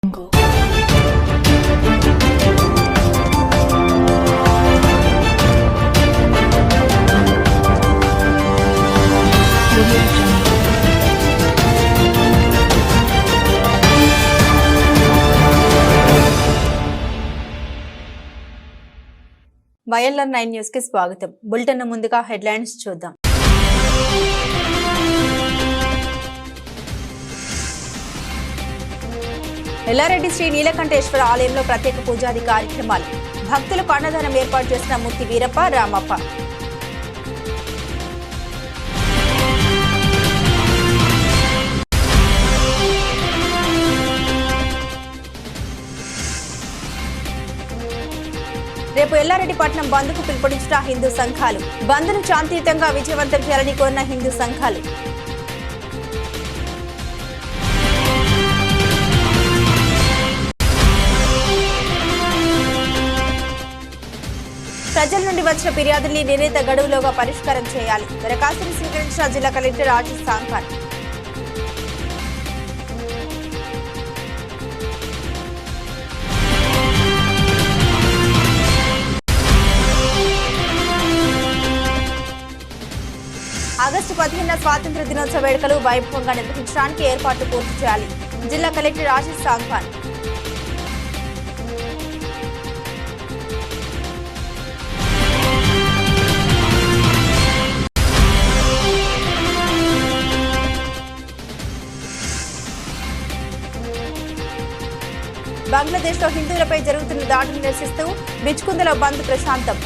YLR 9 news కి స్వాగతం. Bulletin ముందుగా హెడ్లైన్స్ చూద్దాం. ఎల్లారెడ్డి శ్రీ నీలకంఠేశ్వర ఆలయంలో ప్రత్యేక పూజాది కార్యక్రమాలు. భక్తులకు అన్నదానం ఏర్పాటు చేసిన ముత్తి వీరప్ప, రామప్ప. రేపు ఎల్లారెడ్డిపట్నం బంద్కు పిలుపునిచ్చిన హిందూ సంఘాలు. బంద్ను శాంతియుతంగా విజయవంతం చేయాలని కోరిన హిందూ సంఘాలు. ప్రజల నుండి వచ్చిన ఫిర్యాదుల్ని నిర్ణీత గడువులోగా పరిష్కారం చేయాలి. దరఖాస్తును స్వీకరించిన జిల్లా కలెక్టర్ ఆశీష్ సాంఖాన్. ఆగస్టు 15న స్వాతంత్ర దినోత్సవ వేడుకలు వైభవంగా నిర్వహించడానికి ఏర్పాట్లు పూర్తి చేయాలి. జిల్లా కలెక్టర్ ఆశీష్ సాంఖాన్. బంగ్లాదేశ్లో హిందువులపై జరుగుతున్న దాడులు నిరసిస్తూ బిచ్కుందలో బంద్ ప్రశాంతం.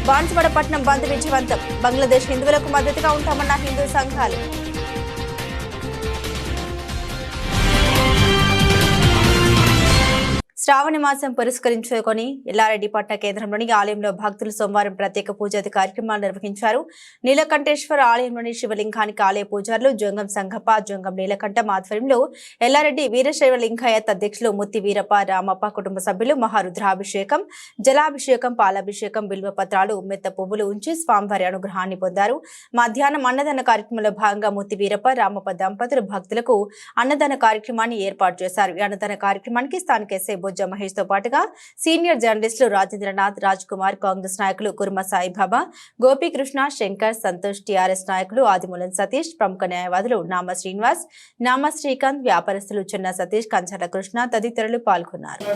బాన్సువాడపట్నం బంద్ విజయవంతం. బంగ్లాదేశ్ హిందువులకు మద్దతుగా ఉంటామన్న హిందూ సంఘాలు. శ్రావణ మాసం పురస్కరించుకొని ఎల్లారెడ్డిపట్నం కేంద్రంలోని ఆలయంలో భక్తులు సోమవారం ప్రత్యేక పూజాది కార్యక్రమాలు నిర్వహించారు. నీలకంఠేశ్వర ఆలయంలోని శివలింగానికి ఆలయ పూజారులు జంగం సంగప్ప, జంగం నీలకంఠం ఆధ్వర్యంలో ఎల్లారెడ్డి వీరశైవ లింగాయత్ అధ్యక్షులు ముత్తి వీరప్ప, రామప్ప కుటుంబ సభ్యులు మహారుద్రాభిషేకం, జలాభిషేకం, పాలాభిషేకం, బిల్వపత్రాలు, ఉమ్మెత్త పువ్వులు ఉంచి స్వామివారి అనుగ్రహాన్ని పొందారు. మధ్యాహ్నం అన్నదాన కార్యక్రమంలో భాగంగా ముత్తి వీరప్ప, రామప్ప దంపతులు భక్తులకు అన్నదాన కార్యక్రమాన్ని ఏర్పాటు చేశారు. ఈ అన్నదాన కార్యక్రమానికి స్థానిక ఎస్ఐ మహేష్ తో పాటుగా సీనియర్ జర్నలిస్టులు రాజేంద్రనాథ్, రాజ్ కుమార్, కాంగ్రెస్ నాయకులు కుర్మ సాయిబాబా, గోపీకృష్ణ, శంకర్, సంతోష్, టీఆర్ఎస్ నాయకులు ఆదిమూలం సతీష్, ప్రముఖ న్యాయవాదులు నామ శ్రీనివాస్, నామ శ్రీకాంత్, వ్యాపారస్తులు చిన్న సతీష్, కంచర్ల కృష్ణ తదితరులు పాల్గొన్నారు.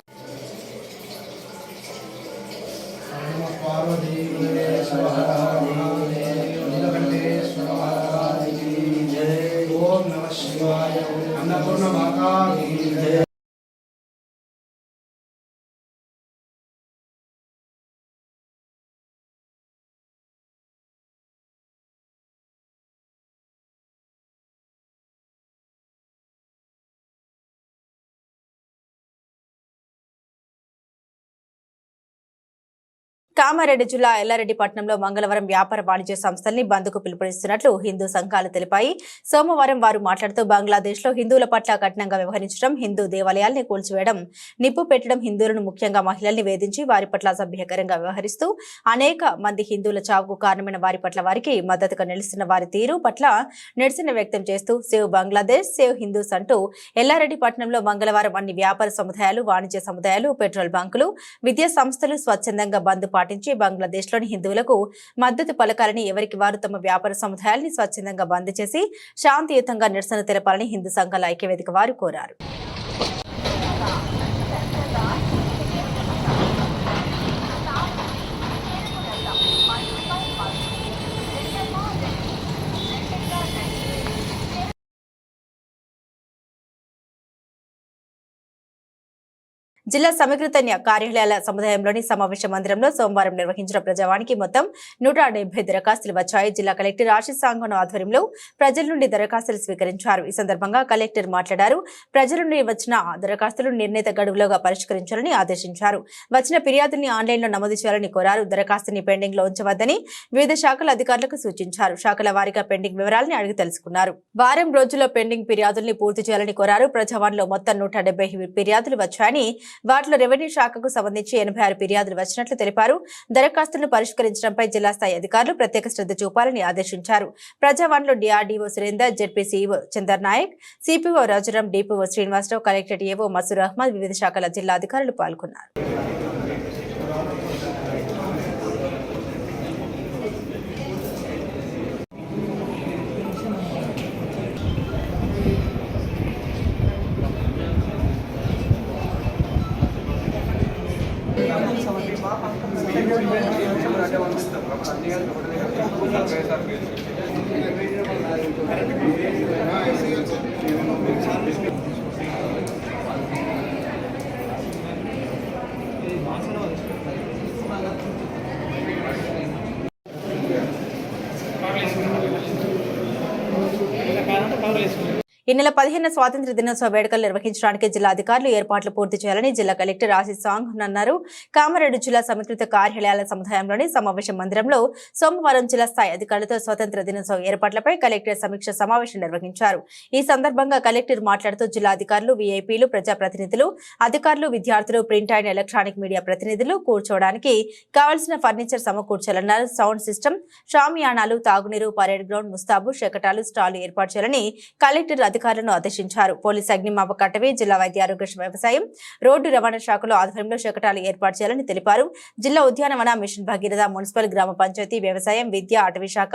కామారెడ్డి జిల్లా ఎల్లారెడ్డిపట్నంలో మంగళవారం వ్యాపార వాణిజ్య సంస్థల్ని బంద్కు పిలుపునిస్తున్నట్లు హిందూ సంఘాలు తెలిపాయి. సోమవారం వారు మాట్లాడుతూ బంగ్లాదేశ్ లో హిందువుల పట్ల కఠినంగా వ్యవహరించడం, హిందూ దేవాలయాల్ని కూల్చివేయడం, నిప్పు పెట్టడం, హిందువులను ముఖ్యంగా మహిళల్ని వేధించి వారి పట్ల అసభ్యకరంగా వ్యవహరిస్తూ అనేక మంది హిందువుల చావుకు కారణమైన వారి పట్ల వారికి మద్దతుగా నిలుస్తున్న వారి తీరు పట్ల నిరసన వ్యక్తం చేస్తూ సేవ్ బంగ్లాదేశ్, సేవ్ హిందూస్ అంటూ ఎల్లారెడ్డిపట్నంలో మంగళవారం అన్ని వ్యాపార సముదాయాలు, వాణిజ్య సముదాయాలు, పెట్రోల్ బంకులు, విద్యా సంస్థలు స్వచ్ఛందంగా బంద్ పాటించి బంగ్లాదేశ్ లోని హిందువులకు మద్దతు పలకాలని, ఎవరికి వారు తమ వ్యాపార సముదాయాల్ని స్వచ్ఛందంగా బంద్ చేసి శాంతియుతంగా నిరసన తెలపాలని హిందూ సంఘాల ఐక్యవేదిక వారు కోరారు. జిల్లా సమీకృత కార్యాలయాల సముదాయంలోని సమావేశ మందిరంలో సోమవారం నిర్వహించిన ప్రజావానికి మొత్తం 170 దరఖాస్తులు వచ్చాయి. జిల్లా కలెక్టర్ ఆశీష్ సాంగన్ ఆధ్వర్యంలో ప్రజల నుండి దరఖాస్తులు స్వీకరించారు. ఈ సందర్భంగా కలెక్టర్ మాట్లాడారు. ప్రజల నుండి వచ్చిన దరఖాస్తులు నిర్ణీత గడువులోగా పరిష్కరించాలని ఆదేశించారు. వచ్చిన ఫిర్యాదుల్ని ఆన్లైన్లో నమోదు చేయాలని కోరారు. దరఖాస్తుని పెండింగ్ లో ఉంచవద్దని వివిధ శాఖల అధికారులకు సూచించారు. శాఖల వారీగా పెండింగ్ వివరాలని అడిగి తెలుసుకున్నారు. వారం రోజుల్లో పెండింగ్ ఫిర్యాదుల్ని పూర్తి చేయాలని కోరారు. ప్రజావాణిలో మొత్తం 170 ఫిర్యాదులు వచ్చాయని, వాటిలో రెవెన్యూ శాఖకు సంబంధించి 86 ఫిర్యాదులు వచ్చినట్లు తెలిపారు. దరఖాస్తులను పరిష్కరించడంపై జిల్లా స్థాయి అధికారులు ప్రత్యేక శ్రద్ధ చూపాలని ఆదేశించారు. ప్రజావాణిలో DRDO Surender, ZP CEO Chander Naik, CPO Rajaram, DPO Srinivasarao, collectorate AO Masur Ahmed, వివిధ శాఖల జిల్లా అధికారులు పాల్గొన్నారు. ఈ నెల 15 స్వాతంత్ర్య దినోత్సవ వేడుకలు నిర్వహించడానికి జిల్లా అధికారులు ఏర్పాట్లు పూర్తి చేయాలని జిల్లా కలెక్టర్ ఆశీష్ సాంగన్ అన్నారు. కామారెడ్డి జిల్లా సమీకృత కార్యాలయాల సముదాయంలోని సమావేశ మందిరంలో సోమవారం జిల్లా స్థాయి అధికారులతో స్వాతంత్ర్య దినోత్సవ ఏర్పాట్లపై కలెక్టర్ సమీక్ష సమావేశం నిర్వహించారు. ఈ సందర్భంగా కలెక్టర్ మాట్లాడుతూ జిల్లా అధికారులు, వీఐపీలు, ప్రజాప్రతినిధులు, అధికారులు, విద్యార్థులు, ప్రింట్ అండ్ ఎలక్ట్రానిక్ మీడియా ప్రతినిధులు కూర్చోవడానికి కావాల్సిన ఫర్నిచర్ సమకూర్చాలన్నారు. సౌండ్ సిస్టమ్, షామియానాలు, తాగునీరు, పరేడ్ గ్రౌండ్, ముస్తాబు, శకటాలు, స్టాల్ ఏర్పాటు చేయాలని కలెక్టర్ అధికారులను ఆదేశించారు. పోలీస్ అగ్నిమాపక అటవీ, జిల్లా వైద్య ఆరోగ్య వ్యవసాయం, రోడ్డు రవాణా శాఖలో ఆధ్వర్యంలో శకటాలు ఏర్పాటు చేయాలని తెలిపారు. జిల్లా ఉద్యానవన, మిషన్ భగీరథ, మున్సిపల్, గ్రామ పంచాయతీ, వ్యవసాయం, విద్య, అటవీ శాఖ,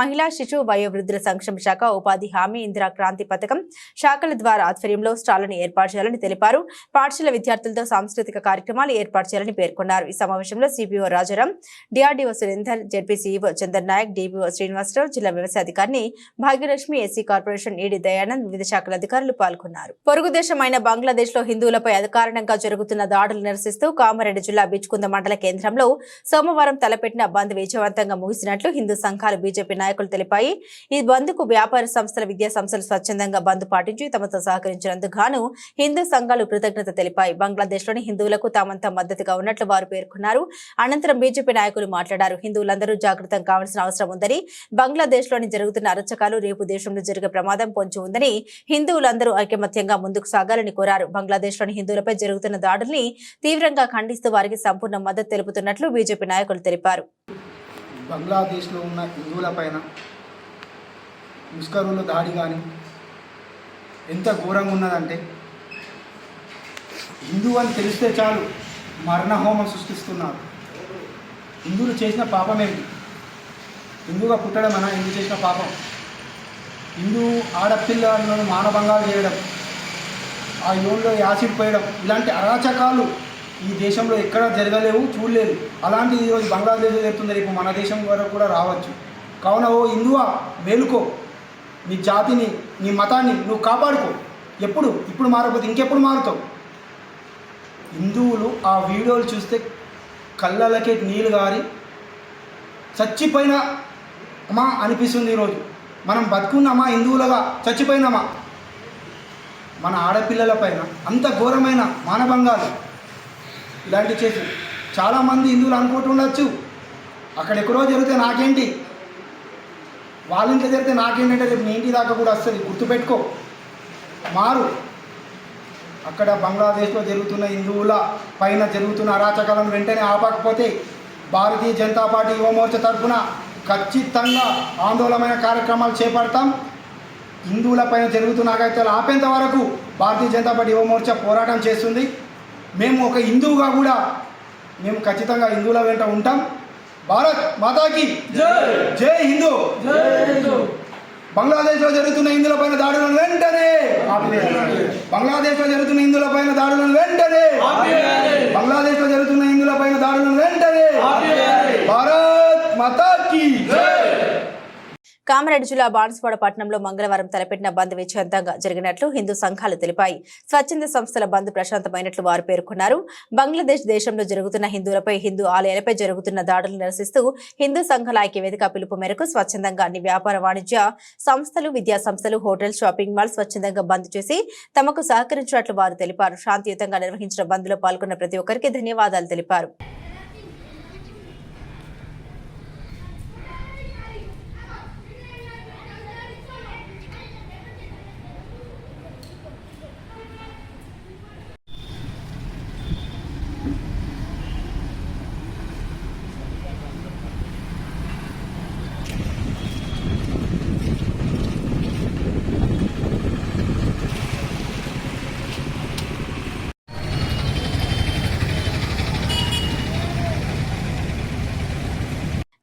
మహిళా, శిశు, వయోవృద్ధుల సంక్షేమ శాఖ, ఉపాధి హామీ, ఇందిరా క్రాంతి పథకం శాఖల ద్వారా ఆధ్వర్యంలో స్టాళ్లను ఏర్పాటు చేయాలని తెలిపారు. పాఠశాల విద్యార్థులతో సాంస్కృతిక కార్యక్రమాలు ఏర్పాటు చేయాలని పేర్కొన్నారు. ఈ సమావేశంలో CPO Rajaram, DRDO Surender, ZP CEO Chander Naik, DPO Srinivasarao, జిల్లా వ్యవసాయ అధికారిని Bhagyalakshmi, SC corporation ED Dayanand, వివిధ శాఖల అధికారులు పాల్గొన్నారు. పొరుగు దేశమైన బంగ్లాదేశ్ లో హిందువులపై అకారణంగా జరుగుతున్న దాడులు నిరసిస్తూ కామారెడ్డి జిల్లా బిచ్కుంద మండల కేంద్రంలో సోమవారం తలపెట్టిన బంద్ విజయవంతంగా ముగిసినట్లు హిందూ సంఘాలు, బీజేపీ నాయకులు తెలిపాయి. ఈ బంద్ కు వ్యాపార సంస్థలు, విద్యా సంస్థలు స్వచ్ఛందంగా బంద్ పాటించి తమతో సహకరించినందుకు గాను హిందూ సంఘాలు కృతజ్ఞత తెలిపాయి. బంగ్లాదేశ్ లోని హిందువులకు తామంతా మద్దతుగా ఉన్నట్లు వారు పేర్కొన్నారు. అనంతరం బీజేపీ నాయకులు మాట్లాడారు. హిందువులందరూ జాగృతం కావాల్సిన అవసరం ఉందని, బంగ్లాదేశ్ లోని జరుగుతున్న అరచకాలు రేపు దేశంలో జరిగే ప్రమాదం పొంచి ఉందని, హిందువులందరూ ఐకమత్యంగా ముందుకు సాగాలని కోరారు. బంగ్లాదేశ్ లోని హిందువులపై జరుగుతున్న దాడుల్ని తీవ్రంగా ఖండిస్తూ వారికి సంపూర్ణ మద్దతు తెలుపుతున్నట్లు బీజేపీ నాయకులు తెలిపారు. బంగ్లాదేశ్ లో ఉన్న హిందువులపైన ముస్కరుల దాడి కానీ ఎంత ఘోరంగా ఉన్నదంటే, హిందువు అని తెలిస్తే చాలు మరణహోమం సృష్టిస్తున్నారు. హిందువులు చేసిన పాపం ఏంటి? హిందువుగా పుట్టడం అన్న హిందూ చేసిన పాపం. హిందూ ఆడపిల్లలను మానభంగాలు చేయడం, ఆ యోన్లో యాసిడ్ పోయడం, ఇలాంటి అరాచకాలు ఈ దేశంలో ఎక్కడా జరగలేవు, చూడలేదు. అలాంటి ఈరోజు బంగ్లాదేశ్ జరుగుతుంది, రేపు మన దేశం వరకు కూడా రావచ్చు. కావున ఓ హిందువా, మేలుకో, నీ జాతిని, నీ మతాన్ని నువ్వు కాపాడుకో. ఇప్పుడు మారకపోతే ఇంకెప్పుడు మారుతావు? హిందువులు ఆ వీడియోలు చూస్తే కళ్ళలకే నీళ్ళు గారి చచ్చిపోయినా అమ్మా అనిపిస్తుంది. ఈరోజు మనం బతుకున్నామా, హిందువులుగా చచ్చిపోయినామా? మన ఆడపిల్లల పైన అంత ఘోరమైన మానభంగాలు ఇలాంటివి చేసి చాలామంది హిందువులు అనుకుంటుండొచ్చు, అక్కడెక్కడో జరిగితే నాకేంటి, వాళ్ళ ఇంట్లో జరిగితే నాకేంటంటే రేపు నీ ఇంటి దాకా కూడా వస్తుంది. గుర్తుపెట్టుకో, మారు. అక్కడ బంగ్లాదేశ్లో జరుగుతున్న హిందువుల పైన జరుగుతున్న అరాచకాలను వెంటనే ఆపకపోతే భారతీయ జనతా పార్టీ యువమోర్చా తరఫున ఖచ్చితంగా ఆందోళనమైన కార్యక్రమాలు చేపడతాం. హిందువులపైన జరుగుతున్న అగాయిత్యాలు ఆపేంత వరకు భారతీయ జనతా పార్టీ యువమోర్చా పోరాటం చేస్తుంది. మేము ఒక హిందువుగా కూడా మేము ఖచ్చితంగా హిందువుల వెంట ఉంటాం. భారత్ మాతాకి జై హిందూ. బంగ్లాదేశ్లో జరుగుతున్న హిందువులపైన దాడులను వెంటనే బంగ్లాదేశ్లో జరుగుతున్న హిందువులపైన దాడులను వెంటనే బంగ్లాదేశ్లో జరుగుతున్న హిందువులపైన దాడులను వెంటనే భారత్ మాతాకి. కామారెడ్డి జిల్లా బాన్సువాడ పట్టణంలో మంగళవారం తలపెట్టిన బంద్ విజయవంతంగా జరిగినట్లు హిందూ సంఘాలు తెలిపాయి. స్వచ్ఛంద సంస్థల బంద్ ప్రశాంతమైనట్లు వారు పేర్కొన్నారు. బంగ్లాదేశ్ దేశంలో జరుగుతున్న హిందువులపై, హిందూ ఆలయాలపై జరుగుతున్న దాడులు నిరసిస్తూ హిందూ సంఘాల ఐక్యవేదిక పిలుపు మేరకు స్వచ్ఛందంగా అన్ని వ్యాపార వాణిజ్య సంస్థలు, విద్యా సంస్థలు, హోటల్, షాపింగ్ మాల్ స్వచ్ఛందంగా బంద్ చేసి తమకు సహకరించినట్లు వారు తెలిపారు. శాంతియుతంగా నిర్వహించిన బంద్ లో పాల్గొన్న ప్రతి ఒక్కరికి ధన్యవాదాలు తెలిపారు.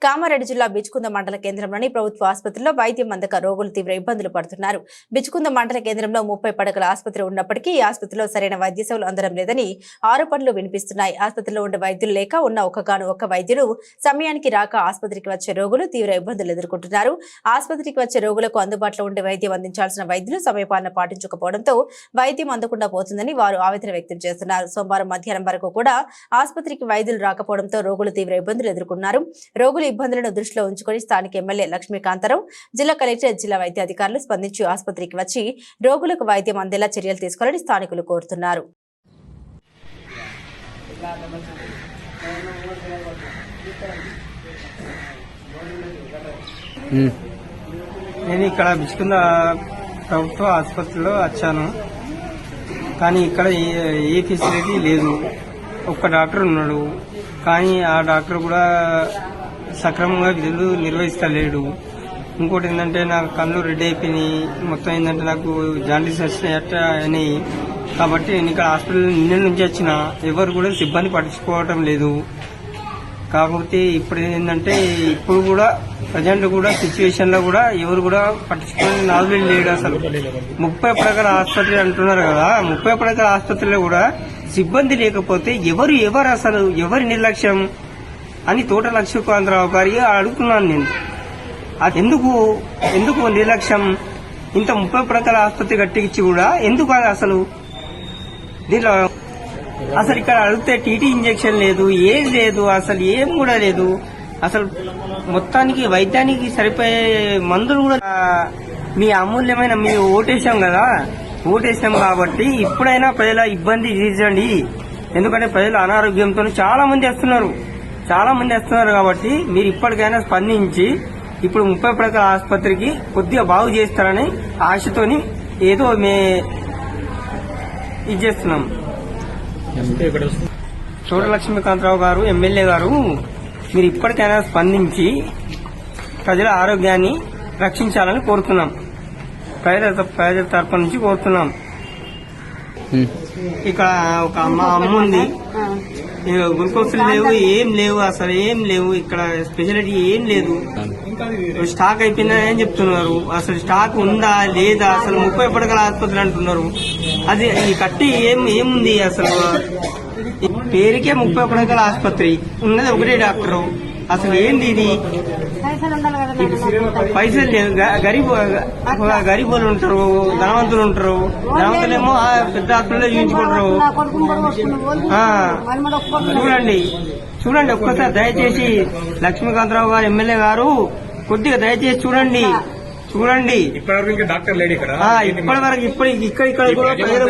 కామారెడ్డి జిల్లా బిచ్కుంద మండల కేంద్రంలోని ప్రభుత్వ ఆసుపత్రిలో వైద్యం అందక రోగులు తీవ్ర ఇబ్బందులు పడుతున్నారు. బిచ్కుంద మండల కేంద్రంలో 30 పడకల ఆసుపత్రి ఉన్నప్పటికీ ఈ ఆసుపత్రిలో సరైన వైద్య సేవలు అందడం లేదని ఆరోపణలు వినిపిస్తున్నాయి. ఆసుపత్రిలో ఉండే వైద్యులు లేక ఉన్న ఒక్క వైద్యుడు సమయానికి రాక ఆసుపత్రికి వచ్చే రోగులు తీవ్ర ఇబ్బందులు ఎదుర్కొంటున్నారు. ఆసుపత్రికి వచ్చే రోగులకు అందుబాటులో ఉండే వైద్యం అందించాల్సిన వైద్యులు సమయపాలన పాటించకపోవడంతో వైద్యం అందకుండా పోతుందని వారు ఆవేదన వ్యక్తం చేస్తున్నారు. సోమవారం మధ్యాహ్నం వరకు కూడా ఆసుపత్రికి వైద్యులు రాకపోవడంతో రోగులు తీవ్ర ఇబ్బందులు ఎదుర్కొన్నారు. రోగులు ఇబ్బందులను దృష్టిలో ఉంచుకొని స్థానిక ఎమ్మెల్యే లక్ష్మీకాంతారావు, జిల్లా కలెక్టర్, జిల్లా వైద్య అధికారులు స్పందించి ఆసుపత్రికి వచ్చి రోగులకు వైద్యం అందేలా చర్యలు తీసుకోవాలని స్థానికులు కోరుతున్నారు. నేను ఇక్కడ బిచ్చుకుంద ప్రభుత్వ ఆసుపత్రిలో వచ్చాను, కానీ ఇక్కడ ఏ ఫెసిలిటీ లేదు. ఒక్క డాక్టర్ ఉన్నాడు, కానీ ఆ డాక్టర్ కూడా సక్రమంగా విధులు నిర్వహిస్తలేడు. ఇంకోటి ఏంటంటే నాకు కళ్ళు రెడ్ అయిపోయినాయి, మొత్తం ఏంటంటే నాకు జాండీస్ అని. కాబట్టి నేను ఇక్కడ హాస్పిటల్ నిన్న నుంచి వచ్చిన ఎవరు కూడా సిబ్బంది పట్టించుకోవటం లేదు. కాకపోతే ఇప్పుడు ఏంటంటే ఇప్పుడు కూడా ప్రజెంట్ కూడా సిచ్యువేషన్ లో కూడా ఎవరు కూడా పట్టించుకునే నాదులు లేడు. అసలు 30 పడకల ఆసుపత్రి అంటున్నారు కదా, 30 పడకల ఆసుపత్రిలో కూడా సిబ్బంది లేకపోతే ఎవరు అసలు ఎవరి నిర్లక్ష్యం అని తోట లక్ష్మీకాంతరావు గారి అడుగుతున్నాను నేను. అది ఎందుకు నిర్లక్ష్యం? ఇంత 30 పడకల ఆసుపత్రి కట్టించి కూడా ఎందుకు అసలు దీంట్లో అసలు ఇక్కడ అడిగితే టీటీ ఇంజెక్షన్ లేదు, ఏం లేదు, అసలు ఏం కూడా లేదు. అసలు మొత్తానికి వైద్యానికి సరిపోయే మందులు కూడా మీ అమూల్యమైన మీ ఓటేసాం కదా, ఓటేసాం కాబట్టి ఇప్పుడైనా ప్రజల ఇబ్బంది తీర్చండి. ఎందుకంటే ప్రజలు అనారోగ్యంతో చాలా మంది వస్తున్నారు కాబట్టి మీరు ఇప్పటికైనా స్పందించి ఇప్పుడు 30 పడకల ఆసుపత్రికి కొద్దిగా బాగు చేస్తారని ఆశతోని ఏదో ఇది చేస్తున్నాం. చోట లక్ష్మీకాంతరావు గారు, ఎమ్మెల్యే గారు, మీరు ఇప్పటికైనా స్పందించి ప్రజల ఆరోగ్యాన్ని రక్షించాలని కోరుతున్నాం. ప్రజల తరపు నుంచి కోరుతున్నాం. ఇక ఒక అమ్మ ఉంది, గ్లూకోజులు లేవు, ఏం లేవు, అసలు ఏం లేవు. ఇక్కడ స్పెషాలిటీ ఏం లేదు, స్టాక్ అయిపోయిందని చెప్తున్నారు. అసలు స్టాక్ ఉందా లేదా? అసలు 30 పడకల ఆసుపత్రి అంటున్నారు. అది ఈ కట్టి ఏముంది అసలు? పేరుకే 30 పడకల ఆసుపత్రి, ఉన్నది ఒకటే డాక్టరు. అసలు ఏంది ఇది? పైసలు లేదు. గరీబులు ఉంటారు, ధనవంతులు ఉంటారు. ధనవంతులేమో పెద్ద హాస్పిటల్లో చూపించుకుంటారు. చూడండి ఒక్కసారి దయచేసి లక్ష్మీకాంతరావు గారు, ఎమ్మెల్యే గారు, కొద్దిగా దయచేసి చూడండి. ఇప్పటివరకు డాక్టర్ లేడు ఇక్కడ. ఇప్పటి వరకు ఇక్కడ కూడా ప్రజలు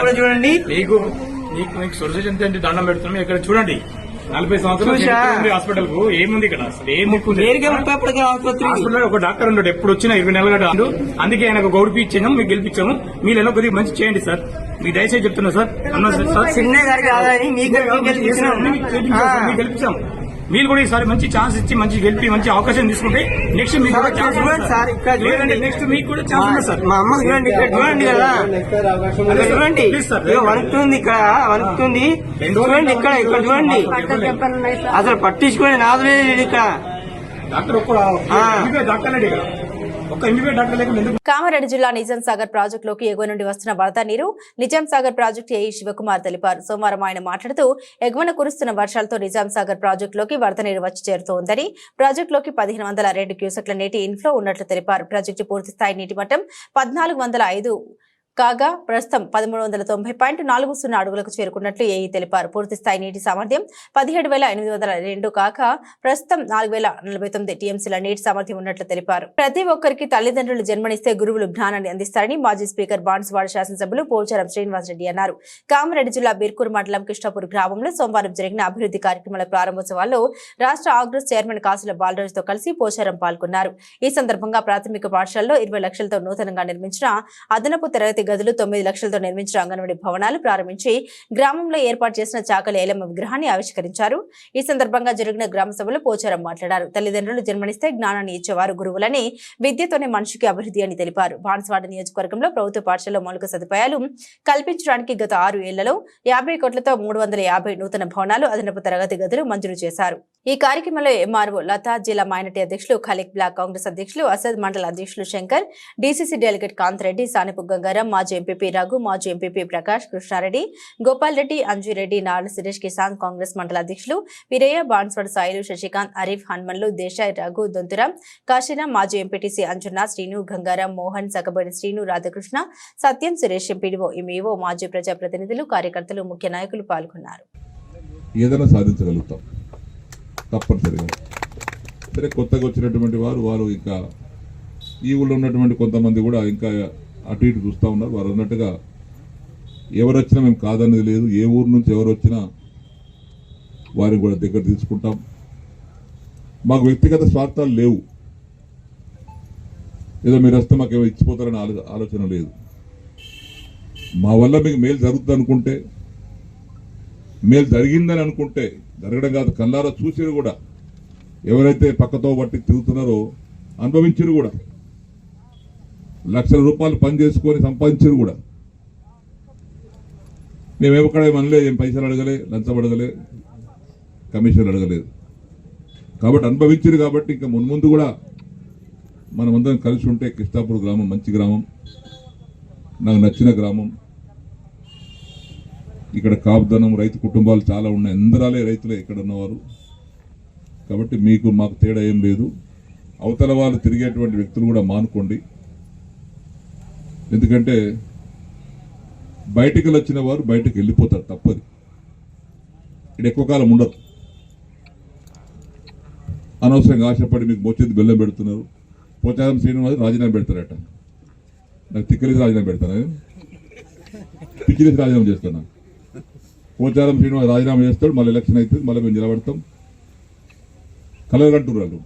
కూడా చూడండి. నీకు సొల్యూషన్ ఏంటి? దండం పెడుతున్నాం. ఇక్కడ చూడండి, 40 సంవత్సరాలు హాస్పిటల్ కు ఏముంది ఇక్కడ? అసలు హాస్పిటల్ ఒక డాక్టర్ ఉన్నాడు, ఎప్పుడు వచ్చినా 20 నెలలు. అందుకే ఆయనకు గౌరవ ఇచ్చాము, మీకు గెలిపించాము. మీరు ఎలా కొద్దిగా మంచి చేయండి సార్, మీకు దయచేసి చెప్తున్నా సార్. గెలిపించాము. మీరు కూడా ఈసారి మంచి ఛాన్స్ ఇచ్చి మంచి గెలిపి మంచి అవకాశం తీసుకుంటే నెక్స్ట్ మీకు కూడా ఛాన్స్ ఉంది సార్. నెక్స్ట్ మీకు కూడా ఛాన్స్ ఉంది సార్. మా అమ్మ చూడండి, ఇక్కడ చూడండి కదా, చూడండి వణుకుతుంది, ఇక్కడ వణుకుతుంది. చూడండి ఇక్కడ చూడండి, అసలు పట్టించుకునే నాదులే ఇక్కడ. డాక్టర్ డాక్టర్ లేడు ఇక్కడ. ఒక ఎంబీబీఎస్ డాక్టర్ లేకుండా ఎందుకు? కామారెడ్డి జిల్లా నిజాం సాగర్ ప్రాజెక్టులోకి ఎగువ నుండి వస్తున్న వరద నీరు నిజాం సాగర్ ప్రాజెక్టు ఏఈ శివకుమార్ తెలిపారు. సోమవారం ఆయన మాట్లాడుతూ ఎగువన కురుస్తున్న వర్షాలతో నిజాం సాగర్ ప్రాజెక్టులోకి వరద నీరు వచ్చి చేరుతోందని, ప్రాజెక్టులోకి 1502 క్యూసెక్ల నీటి ఇన్ఫ్లో ఉన్నట్లు తెలిపారు. ప్రాజెక్టు పూర్తిస్థాయి నీటి మట్టం 1405 కాగా ప్రస్తుతం 1390.40 అడుగులకు చేరుకున్నట్లు ఏఈ తెలిపారు. పూర్తిస్థాయి నీటి సామర్థ్యం 17,802 కాగా ప్రస్తుతం 4,049 టీఎంసీల నీటి సామర్థ్యం ఉన్నట్లు తెలిపారు. ప్రతి ఒక్కరికి తల్లిదండ్రులు జన్మనిస్తే గురువులు జ్ఞానాన్ని అందిస్తారని మాజీ స్పీకర్ బాన్సువాడ శాసనసభ్యులు పోచారం శ్రీనివాసరెడ్డి అన్నారు. కామారెడ్డి జిల్లా బీర్కూర్ మండలం కృష్ణాపూర్ గ్రామంలో సోమవారం జరిగిన అభివృద్ధి కార్యక్రమాల ప్రారంభోత్సవాల్లో రాష్ట్ర ఆగ్రోస్ చైర్మన్ కాసుల బాలరాజుతో కలిసి పోచారం పాల్గొన్నారు. ఈ సందర్భంగా ప్రాథమిక పాఠశాలలో 20 లక్షలతో నూతనంగా నిర్మించిన అదనపు తరగతి గదులు, 9 లక్షలతో నిర్మించిన అంగన్వాడీ భవనాలు ప్రారంభించి గ్రామంలో ఏర్పాటు చేసిన చాకలి ఏలమ్మ విగ్రహాన్ని ఆవిష్కరించారు. ఈ సందర్భంగా జరిగిన గ్రామ సభలో పోచారం మాట్లాడారు. తల్లిదండ్రులు జన్మనిస్తే జ్ఞానాన్ని ఇచ్చేవారు గురువులని, విద్యతోనే మనిషికి అభివృద్ధి అని తెలిపారు. బాన్సువాడ నియోజకవర్గంలో ప్రభుత్వ పాఠశాలలో మౌలిక సదుపాయాలు కల్పించడానికి గత 6 ఏళ్లలో 50 కోట్లతో 350 నూతన భవనాలు, అదనపు తరగతి గదులు మంజూరు చేశారు. ఈ కార్యక్రమంలో ఎంఆర్ఓ లతా, జిల్లా మైనార్టీ అధ్యక్షులు ఖలీక్, బ్లాక్ కాంగ్రెస్ అధ్యక్షులు అసద్, మండల అధ్యక్షులు శంకర్, డీసీసీ డెలిగేట్ కాంతరెడ్డి, సానిపు గంగారాం, మాజీ ఎంపీపీ రఘు, మాజీ ఎంపీపీ ప్రకాష్, కృష్ణారెడ్డి, గోపాల్ రెడ్డి, అంజురెడ్డి, నార్ల సురేష్, కిసాన్ కాంగ్రెస్ మండల అధ్యక్షులు వీరయ్య, బాన్స్వాడ సాయిలు, శశికాంత్, అరీఫ్, హన్మన్లు, దేశాయ్, రఘు, దొంతురాం, కాశీరాం, మాజీ ఎంపీటీసీ అంజున్న, శ్రీను, గంగారాం, మోహన్, సకబడి శ్రీను, రాధాకృష్ణ, సత్యం, సురేష్, ఎంపీడీఓ, ఎంఈఓ, మాజీ ప్రజాప్రతినిధులు, కార్యకర్తలు, ముఖ్య నాయకులు పాల్గొన్నారు. ఏదైనా సాధించగలుగుతాం తప్పనిసరిగా. సరే, కొత్తగా వచ్చినటువంటి వారు ఇంకా ఈ ఊళ్ళో ఉన్నటువంటి కొంతమంది కూడా ఇంకా అటు ఇటు చూస్తూ ఉన్నారు. వారు అన్నట్టుగా ఎవరు వచ్చినా మేము కాదనేది లేదు. ఏ ఊరు నుంచి ఎవరు వచ్చినా వారిని కూడా దగ్గర తీసుకుంటాం. మాకు వ్యక్తిగత స్వార్థాలు లేవు. ఏదో మీరు వస్తే మాకు ఏమో ఇచ్చిపోతారని ఆలోచన లేదు. మా వల్ల మీకు మేలు జరుగుతుంది అనుకుంటే, మేలు జరిగిందని అనుకుంటే, జరగడం కాదు కళ్ళారా చూసిరు కూడా, ఎవరైతే పక్కతో బట్టి తిరుగుతున్నారో అనుభవించరు కూడా, లక్షల రూపాయలు పని చేసుకొని సంపాదించరు కూడా. మేమెక్కడ మనలే ఏం పైసలు అడగలే, లంచం అడగలే, కమిషన్లు అడగలేదు. కాబట్టి అనుభవించరు. కాబట్టి ఇంకా మున్ముందు కూడా మనమందరం కలిసి ఉంటే కృష్ణాపూర్ గ్రామం మంచి గ్రామం, నాకు నచ్చిన గ్రామం. ఇక్కడ కాపుదనం, రైతు కుటుంబాలు చాలా ఉన్నాయి. అందరాలే రైతులే ఇక్కడ ఉన్నవారు. కాబట్టి మీకు మాకు తేడా ఏం లేదు. అవతల వాళ్ళు తిరిగేటువంటి వ్యక్తులు కూడా మానుకోండి. ఎందుకంటే బయటికి వచ్చిన వారు బయటకు వెళ్ళిపోతారు, తప్పది. ఇక్కడ ఎక్కువ కాలం ఉండరు. అనవసరంగా ఆశపడి మీకు మోచేది బెల్లం పెడుతున్నారు. పోచారం శ్రీనివాస్ రాజీనామా పెడతారట. నాకు తిక్కలేసి రాజీనామా పెడతాను, పిచ్చిలేసి రాజీనామా చేస్తాను. పోచారం శ్రీనివాస్ రాజీనామా చేస్తాడు, మళ్ళీ ఎలక్షన్ అవుతుంది, మళ్ళీ మేము నిలబడతాం. కలగంటున్నారు.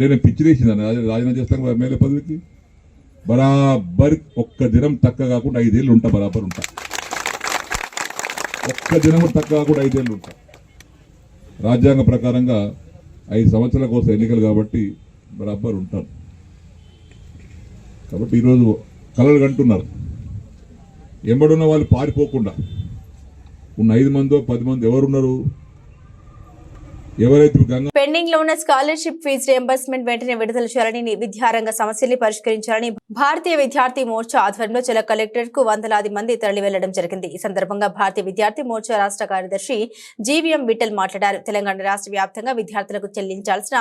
నేను పిచ్చిలేసిందాను రాజీనామా చేస్తాను ఎమ్మెల్యే పదవికి. బరాబర్ ఒక్క దినం తక్కువ కాకుండా 5 ఏళ్ళు ఉంటా, బరాబర్ ఉంటా. ఒక్క దినం తక్కువ కాకుండా 5 ఏళ్ళు ఉంటా. రాజ్యాంగ ప్రకారంగా 5 సంవత్సరాల కోసం ఎన్నికలు కాబట్టి బరాబర్ ఉంటాను. కాబట్టి ఈరోజు కలలు కంటున్నారు. ఎంబడున్న వాళ్ళు పారిపోకుండా ఉన్న 5 మందో 10 మంది ఎవరున్నారు? పెండింగ్ లో ఉన్న స్కాలర్షిప్ ఫీజు రియంబర్స్మెంట్ వెంటనే విడుదల చేయాలని, విద్యారంగ సమస్యల్ని పరిష్కరించాలని భారతీయ విద్యార్థి మోర్చా ఆధ్వర్యంలో జిల్లా కలెక్టరేట్ కు వందలాది మంది తరలి వెళ్లడం జరిగింది. ఈ సందర్భంగా భారతీయ విద్యార్థి మోర్చా రాష్ట్ర కార్యదర్శి జీవీఎం విఠల్ మాట్లాడారు. తెలంగాణ రాష్ట్ర వ్యాప్తంగా విద్యార్థులకు చెల్లించాల్సిన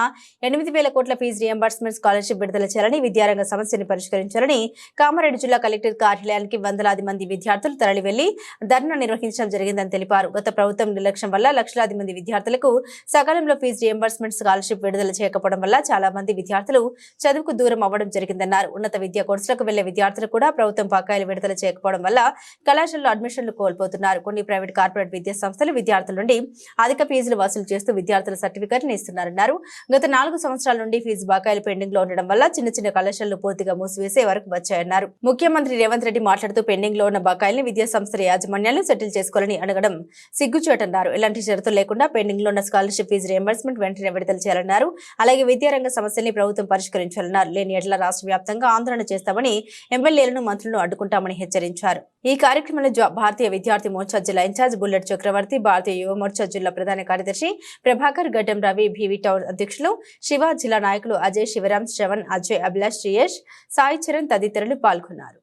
8,000 కోట్ల ఫీజు రియంబర్స్మెంట్ స్కాలర్షిప్ విడుదల చేయాలని, విద్యారంగ సమస్యని పరిష్కరించాలని కామారెడ్డి జిల్లా కలెక్టరేట్ కార్యాలయానికి వందలాది మంది విద్యార్థులు తరలి వెళ్లి ధర్నా నిర్వహించడం జరిగిందని తెలిపారు. గత ప్రభుత్వం నిర్లక్ష్యం వల్ల లక్షలాది మంది విద్యార్థులకు సకాలంలో ఫీజు రియంబర్స్మెంట్ స్కాలర్షిప్ విడుదల చేయకపోవడం వల్ల చాలా మంది విద్యార్థులు చదువుకు దూరం అవ్వడం జరిగిందన్నారు. ఉన్నత విద్యా కోర్సులకు వెళ్లే విద్యార్థులు కూడా ప్రభుత్వం బకాయిలు విడుదల చేయకపోవడం వల్ల కళాశాలలో అడ్మిషన్లు కోల్పోతున్నారు. కొన్ని ప్రైవేట్ కార్పొరేట్ విద్యా సంస్థలు విద్యార్థుల నుండి అధిక ఫీజులు వసూలు చేస్తూ విద్యార్థుల సర్టిఫికెట్లను ఇస్తున్నారన్నారు. గత 4 సంవత్సరాల నుండి ఫీజు బకాయిలు పెండింగ్ లో ఉండడం వల్ల చిన్న చిన్న కళాశాలలు పూర్తిగా మూసివేసే వరకు వచ్చాయన్నారు. ముఖ్యమంత్రి రేవంత్ రెడ్డి మాట్లాడుతూ పెండింగ్ లో ఉన్న బకాయిల్ని విద్యా సంస్థల యాజమాన్యాలు సెటిల్ చేసుకోవాలని అడగడం సిగ్గుచేటన్నారు. ఎలాంటి షరతులు లేకుండా పెండింగ్ లో ఉన్న స్కాలర్షిప్ ఫీజు రియంబర్స్మెంట్ వెంటనే విడుదల చేయాలన్నారు. అలాగే విద్యారంగ సమస్యల్ని ప్రభుత్వం పరిష్కరించాలన్నారు. లేని ఎట్ల రాష్ట్ర వ్యాప్తంగా ఆందోళన చేస్తామని, ఎమ్మెల్యేలను మంత్రులను అడ్డుకుంటామని హెచ్చరించారు. ఈ కార్యక్రమంలో భారతీయ విద్యార్థి మోర్చా జిల్లా ఇన్ఛార్జ్ బుల్లెట్ చక్రవర్తి, భారతీయ యువ మోర్చా జిల్లా ప్రధాన కార్యదర్శి ప్రభాకర్, గడ్డం రవి, భీవి టౌన్ అధ్యక్షులు శివ, జిల్లా నాయకులు అజయ్, శివరాం, శ్రవణ్, అజయ్, అభిలాష్, శ్రీయేష్, సాయి చరణ్ తదితరులు పాల్గొన్నారు.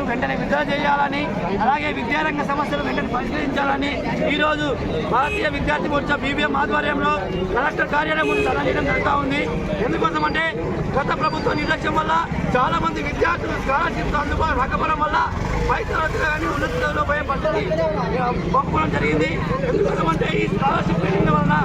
వెంటనే విడుదల చేయాలని, అలాగే విద్యారంగ సమస్యలు వెంటనే పరిష్కరించాలని ఈరోజు భారతీయ విద్యార్థి మోర్చా బీబీఎం ఆధ్వర్యంలో కలెక్టర్ కార్యాలయం ముందు ధర్నా చేయడం జరుగుతూ ఉంది. ఎందుకోసమంటే గత ప్రభుత్వ నిర్లక్ష్యం వల్ల చాలా మంది విద్యార్థులు స్కాలర్షిప్స్ అందుబాటు రాకపోవడం వల్ల పై తరగతిలో కానీ ఉన్నత స్థాయిలో పోయే పరిస్థితి పంపడం జరిగింది. ఎందుకోసమంటే ఈ స్కాలర్షిప్ పెట్టిన వలన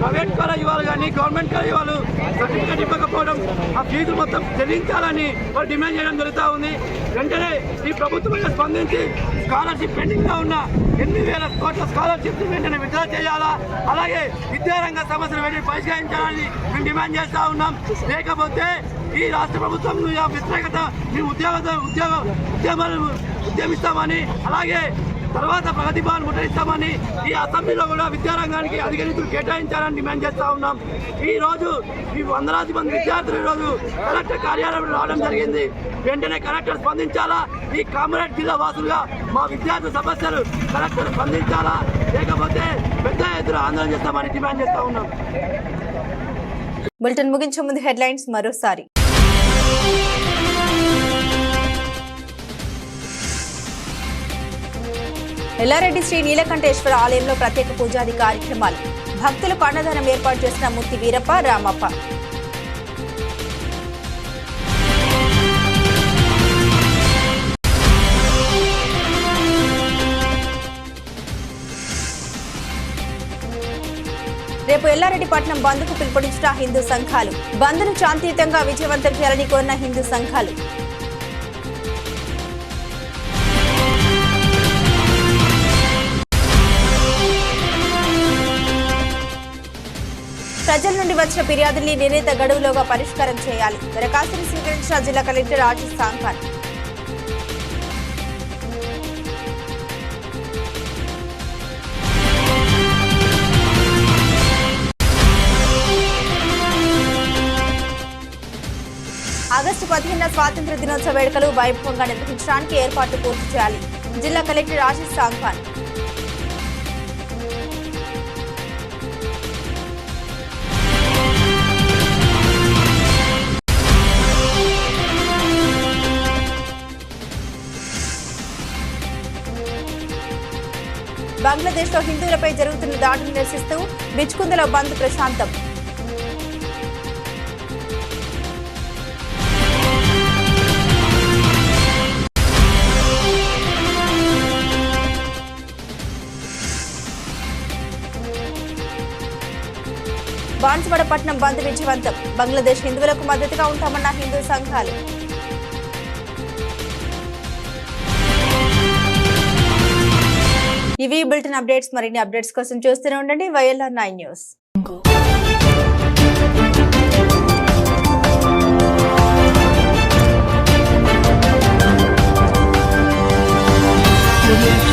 ప్రైవేట్ కాలేజీ వాళ్ళు కానీ గవర్నమెంట్ కాలేజీ వాళ్ళు సర్టిఫికేట్ ఇవ్వకపోవడం, ఆ ఫీజు మొత్తం చెల్లించాలని వాళ్ళు డిమాండ్ చేయడం జరుగుతూ ఉంది. వెంటనే ఈ ప్రభుత్వం స్పందించి స్కాలర్షిప్ పెండింగ్లో ఉన్న 8,000 కోట్ల స్కాలర్షిప్ వెంటనే విడుదల చేయాలా, అలాగే విద్యారంగ సమస్యలు వెంటనే పరిష్కరించాలని మేము డిమాండ్ చేస్తూ ఉన్నాం. లేకపోతే ఈ రాష్ట్ర ప్రభుత్వం వ్యతిరేకత మేము ఉద్యమిస్తామని, అలాగే తర్వాత ప్రగతి భవన్ ముట్టడిస్తామని, ఈ అసెంబ్లీలో కూడా విద్యారంగానికి అధిక నిధులు కేటాయించాలని డిమాండ్ చేస్తూ ఉన్నాం. ఈ రోజు ఈ వందలాది మంది విద్యార్థులు ఈరోజు కలెక్టర్ కార్యాలయంలో రావడం జరిగింది. వెంటనే కలెక్టర్ స్పందించాలా, ఈ కామారెడ్డి జిల్లా వాసులుగా మా విద్యార్థుల సమస్యలు కలెక్టర్ స్పందించాలా, లేకపోతే పెద్ద ఎత్తున ఆందోళన చేస్తామని డిమాండ్ చేస్తూ ఉన్నాం. బులెటిన్ ముగించే ముందు హెడ్లైన్స్ మరోసారి. ఎల్లారెడ్డి శ్రీ నీలకంఠేశ్వర ఆలయంలో ప్రత్యేక పూజాది కార్యక్రమాలు. భక్తులకు అన్నదానం ఏర్పాటు చేసిన మూర్తి వీరప్ప, రామప్ప. రేపు ఎల్లారెడ్డిపట్నం బంద్కు పిలుపునిచ్చిన హిందూ సంఘాలు. బంద్ను శాంతియుతంగా విజయవంతం చేయాలని కోరిన హిందూ సంఘాలు. ప్రజల నుండి వచ్చిన ఫిర్యాదుల్ని నిర్ణీత గడువులోగా పరిష్కారం చేయాలి. దరఖాస్తును స్వీకరించిన జిల్లా కలెక్టర్ రాజేష్ సాంఖాన్. ఆగస్టు 15న స్వాతంత్ర దినోత్సవ వేడుకలు వైభవంగా నిర్వహించడానికి ఏర్పాట్లు పూర్తి చేయాలి. జిల్లా కలెక్టర్ రాజేష్ సాంఖాన్. బంగ్లాదేశ్లో హిందువులపై జరుగుతున్న దాడులు నిరసిస్తూ బిచ్కుందలో బంద్ ప్రశాంతం. బాన్సువాడపట్నం బంద్ విజయవంతం. బంగ్లాదేశ్ హిందువులకు మద్దతుగా ఉంటామన్న హిందూ సంఘాలు. ఇవి బులెటిన్ అప్డేట్స్. మరిన్ని అప్డేట్స్ కోసం చూస్తూనే ఉండండి YLR 9 న్యూస్. We'll be